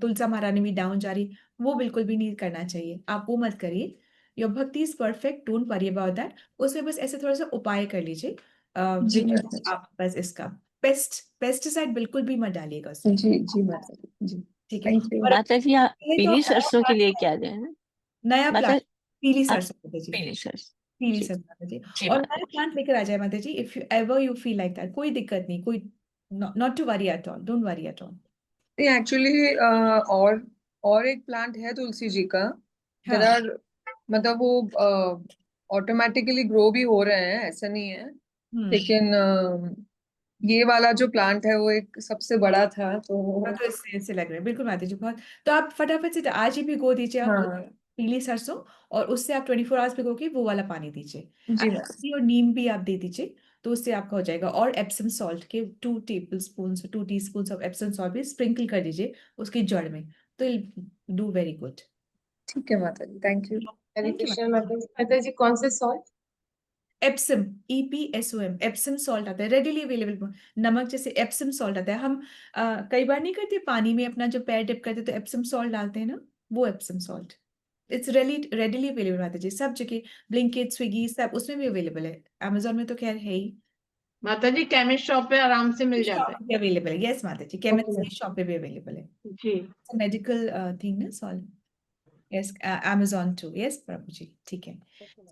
तुलसा महारानी भी डाउन जा रही है. वो बिल्कुल भी नहीं करना चाहिए, आप वो मत करिए. योर भक्ति is perfect, don't worry about that. उसमें बस ऐसे थोड़ा सा उपाय कर लीजिए. जी because माताजी. आप बस इसका पेस्टिसाइड बिल्कुल भी मत डालिएगा उसमें. जी माताजी. जी. ठीक है. Thank you. और माताजी आप ये तो पीली नया सरसों के प्लांट लिए है, क्या दें? नया माता प्लांट, पीली आप सरसों माताजी, पीली सरसों. पीली जी सरसों माताजी. जी और माता नया प्लांट लेकर आ जाए माताजी, if you ever you feel like that, कोई दिक्कत नहीं, कोई not to worry at all, don't worry at all. नहीं एक्चुअली और एक प्लांट है तुलसी जी का. देर हाँ. आर मतलब वो ऑटोमेटिकली ग्रो भी हो रहे हैं, ऐसा नहीं है. लेकिन ये वाला जो प्लांट है वो एक सबसे बड़ा था तो. तो इससे लग रहा है बिल्कुल माता जी, बहुत. तो आप फटाफट से आज ही भिगो दीजिए आप हाँ पीली सरसों, और उससे आप 24 आवर्स भिगो के वो वाला पानी दीजिए. जी और हल्दी और नीम भी आप दे दीजिए, तो उससे आपका हो जाएगा. और एप्सम सॉल्ट के 2 टीस्पून ऑफ एप्सम सॉल्ट भी स्प्रिंकल कर दीजिए उसकी जड़ में, तो डू वेरी गुड. ठीक है माता जी. Thank you. हरे कृष्ण माता जी कौन से salt? Epsom, EPSOM, Epsom salt आता है, रेडिली अवेलेबल. नमक जैसे एप्सम सॉल्ट आता है. हम कई बार नहीं करते पानी में अपना जो पैर डिप करते तो एप्सम सॉल्ट डालते हैं ना, वो Epsom salt. It's readily available आता है जी, सब जगह, ब्लिंकिट, स्विगी, सब उसमें भी अवेलेबल है. अमेजोन में तो खैर है ही. माता जी केमिस्ट शॉप पे आराम से मिल जाता शॉप पे अवेलेबल है. यस माता जी, केमिस्ट Okay. शॉप पे भी अवेलेबल है. है जी. मेडिकल थिंग ना salt. Yes, Amazon too. Yes प्रभु जी, ठीक है.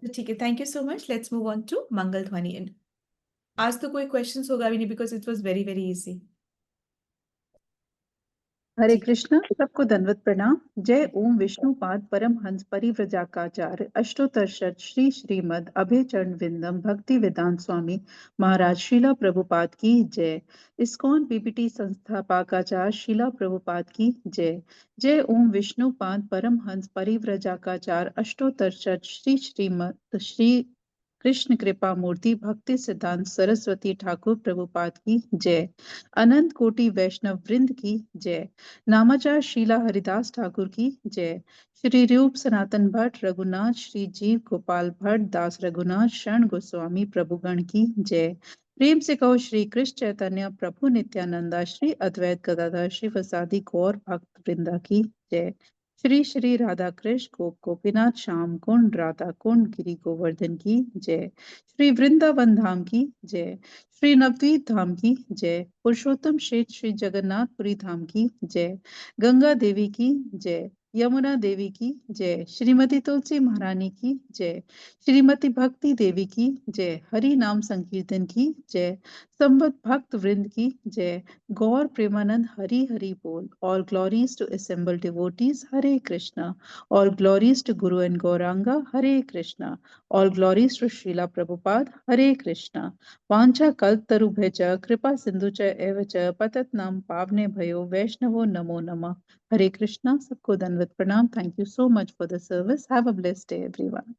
तो ठीक है, thank you so much. Let's move on to Mangal Dhwani. आज तो कोई क्वेश्चंस होगा भी नहीं, because it was very very easy. Hare जी। कृष्णा, सबको दंडवत प्रणाम। जय ओम विष्णुपाद परमहंस परिव्रजाकाचार्य अष्टोत्तर श्री श्रीमद अभय चरण विंदम भक्ति वेदांत स्वामी महाराज श्रीला प्रभुपाद की जय। इस्कॉन पीपीटी संस्थापकाचार्य श्रीला प्रभुपाद की जय। जय ओम विष्णुपाद परमहंस परिव्रजाकाचार्य अष्टोत्तर श्री श्रीमद श्री कृष्ण कृपा मूर्ति भक्ति सिद्धांत सरस्वती ठाकुर प्रभुपाद की जय। अनंत कोटि वैष्णव वृंद की जय। नामाचार शीला हरिदास ठाकुर की जय। श्री रूप सनातन भट्ट रघुनाथ श्री जीव गोपाल भट्ट दास रघुनाथ शरण गोस्वामी प्रभुगण की जय। प्रेम से कहो श्री कृष्ण चैतन्य प्रभु नित्यानंदा श्री अद्वैत गदाधर श्री वसादि गौर भक्त वृंदा की जय। श्री श्री राधा कृष्ण गोपीनाथ श्याम कुंड राधा कुंड गिरी गोवर्धन की जय। श्री वृंदावन धाम की जय। श्री नवद्वीप धाम की जय। पुरुषोत्तम श्री जगन्नाथपुरी धाम की जय। गंगा देवी की जय। यमुना देवी की जय। श्रीमती तुलसी महारानी की जय। श्रीमती भक्ति देवी की जय। हरि नाम संकीर्तन की जय। संबत भक्त वृंद की जय। गौर प्रेमानंद हरि हरि बोल। All glories to assembled devotees Hare Krishna. All glories to guru and Gauranga Hare Krishna. All glories to Srila Prabhupada Hare Krishna. वाञ्छा कल्पतरुभ्यश्च कृपा सिंधु च एव च पतितनां पावने भयो वैष्णवो नमो नमः। हरे कृष्णा, सबको दंडवत प्रणाम। Thank you so much for the service. Have a blessed day everyone.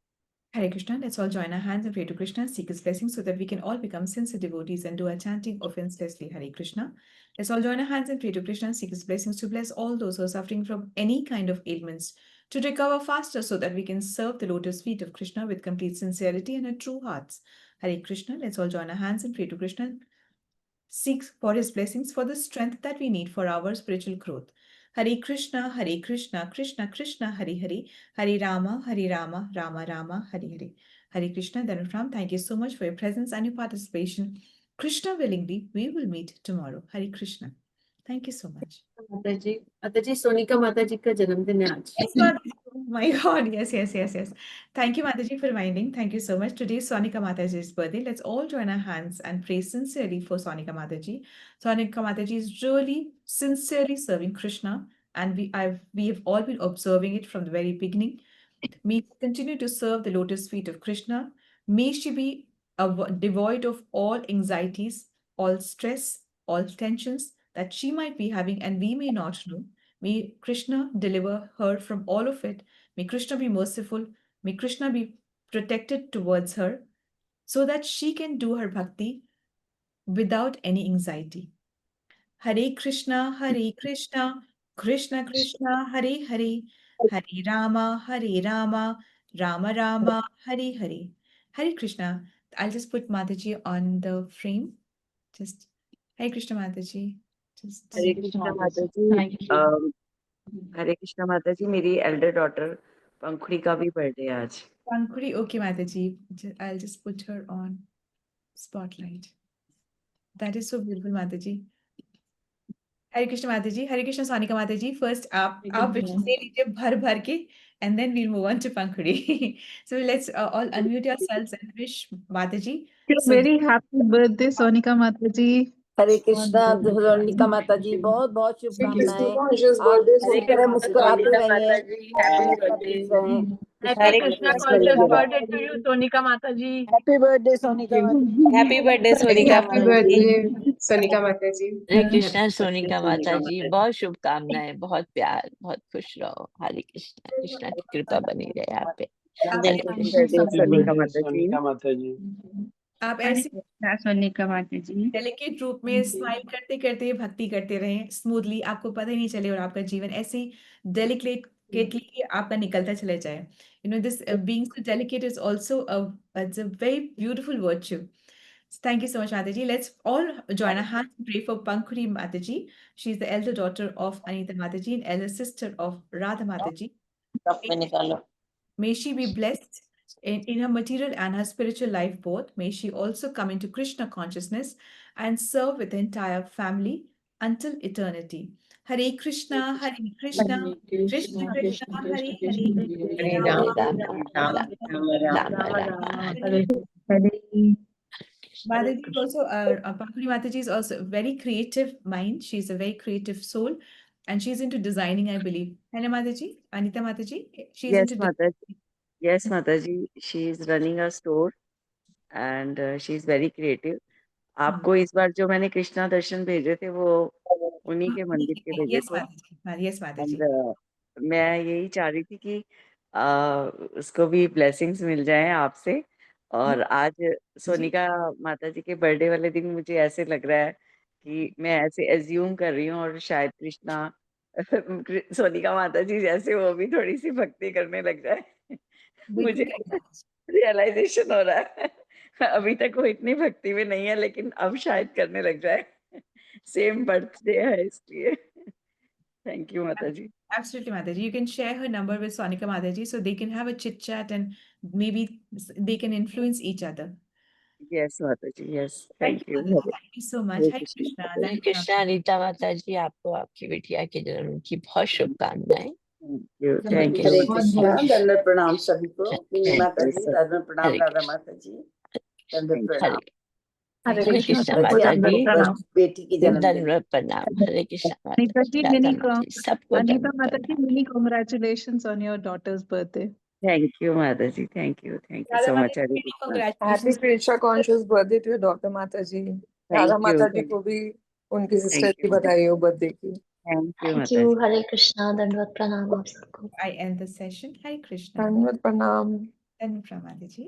Hare Krishna. Let's all join our hands and pray to Krishna, seek his blessings so that we can all become sincere devotees and do our chanting offenselessly. Hare Krishna. Let's all join our hands and pray to Krishna, seek his blessings to bless all those who are suffering from any kind of ailments, to recover faster so that we can serve the lotus feet of Krishna with complete sincerity and a true hearts. Hare Krishna. Let's all join our hands and pray to Krishna, seek for his blessings for the strength that we need for our spiritual growth. Hare Krishna, Krishna Krishna, Hare Hare, Hare Rama, Rama Rama, Hare Hare. Hare Krishna, Dhanutram, thank you so much for your presence and your participation. Krishna willingly, we will meet tomorrow. Hare Krishna. Thank you so much. माताजी सोनिका माताजी का जन्मदिन है आज। Yes, Mataji. Oh my God. Yes. Thank you, Mataji, for reminding. Thank you so much. Today is Sonika Mataji's birthday. Let's all join our hands and pray sincerely for Sonika Mataji. Sonika Mataji is really sincerely serving Krishna, and we have all been observing it from the very beginning. May she continue to serve the lotus feet of Krishna. May she be devoid of all anxieties, all stress, all tensions that she might be having, and we may not know. May Krishna deliver her from all of it. May Krishna be merciful. May Krishna be protected towards her so that she can do her bhakti without any anxiety. Hare Krishna, Krishna Krishna, Hare Hare, Hare Rama, Rama Rama, Hare Hare. Hare Krishna. I'll just put Mataji on the frame. Just Hare Krishna, Mataji. Just Hare Krishna Mataji. Thank you. हरे कृष्णा माता जी, मेरी Elder daughter पंखुड़ी का भी birthday आज। Pankuri, okay, Mataji. I'll just put her on spotlight. That is so beautiful, Mataji. Hare Krishna Mataji, Hare Krishna Sonika Mataji. First आप wish से लीजिए भर के, and then we'll move on to Pankuri. So let's all unmute yourselves and wish Mataji. So very happy birthday Sonika माता जी। हरे कृष्णा सोनिका माता जी, बहुत बहुत शुभकामनाएं। आप इसी तरह मुस्कुराते रहिए, खुश रहें। Happy Hare Krishna Krishna conscious Sonika birthday to you Sonika माताजी। हैप्पी बर्थडे सोनिका माता जी। हैप्पी बर्थडे सोनिका हैप्पी माता जी। बर्थडे सोनिका माता जी। हरे कृष्णा Happy सोनिका birthday, माता सोनिका जी, माता जी। बहुत शुभकामनाएं, बहुत प्यार, बहुत खुश रहो। हरे कृष्णा, कृष्णा की कृपा बनी रहे आप पे। आप हरे Happy कृष्णा। birthday, सोनिका माता जी। आप ऐसे सोनिका माता जी। डेलिकेट रूप में स्माइल करते करते भक्ति करते रहें स्मूथली, आपको पता ही नहीं चले और आपका जीवन ऐसे ही डेलिकेटली आपका निकलता चले जाए। You know, this being so delicate is also it's a very beautiful virtue. Thank you so much, Mataji. Let's all join our hands and pray for Pankuri Mataji. She is the elder daughter of Anita Mataji and elder sister of Radha Mataji. May she be blessed in her material and her spiritual life both. May she also come into Krishna consciousness and serve with the entire family until eternity. Hare Krishna, Krishna Krishna, Hare Hare, Hare Hare Ram, Rama, Ram Ram, Ram Ram, Hare Mataji is also, Pankuri Mataji is also a very creative mind. She's a very creative soul. and she's into designing, I believe. है ना माता जी? Anita माता जी? She's Yes, into Mataji. Yes, Mataji. She is running a store and she is very creative. आपको इस बार जो मैंने कृष्णा दर्शन भेजे थे वो उन्हीं के मंदिर के भेजे Yes थे माता जी. Yes माता एंड जी. मैं यही चाह रही थी कि उसको भी ब्लेसिंग्स मिल जाए आपसे। और आज सोनिका माता जी के बर्थडे वाले दिन मुझे ऐसे लग रहा है कि मैं ऐसे एज्यूम कर रही हूँ और शायद कृष्णा सोनिका माता जी जैसे वो भी थोड़ी सी भक्ति करने लग जाए मुझे रियलाइजेशन हो रहा है अभी तक वो इतनी भक्ति में नहीं है लेकिन अब शायद करने लग जाए सेम बर्थडे है इसलिए थैंक यू माता जी। Absolutely, Mataji. You can share her number with Sonika Mataji so they can have a chit chat and maybe they can influence each other. Yes माता जी yes Thank thank you, you Mataji. Thank you so much. Hare Hare Krishna Krishna. माता जी। हरे कृष्णा रीता माता जी, आपको आपकी बिटिया के जन्म की बहुत शुभकामनाएं। Thank you Hare thank Krishna, you दंडवत प्रणाम सभी को। मिनी माता जी, सर दंडवत प्रणाम। हरे राधा कृष्ण माता जी, दंडवत प्रणाम। हरे हरे हरे कृष्णा कृष्णा बच्चे माता जी, आपको बेटी की जन्मदिन। दंडवत प्रणाम। हरे कृष्णा माता Anita जी, ji, राधा माता जी, सबको Anita दंडवत Mata ji, प्रणाम। many congratulations on your daughter's birthday. Thank you माता जी thank you Radha so much Mataji, Hare many Krishna. Happy congratulations. Krishna conscious birthday to doctor माता जी। राधा माता जी को भी उनकी सिस्टर की बधाई हो बर्थडे की। थैंक यू थैंक माता यू। जी। हरे कृष्णा, दंडवत प्रणाम आप सबको। I end the session. Hare Krishna. धन्यवाद प्रणाम। Dhanwad Pranam, Mataji.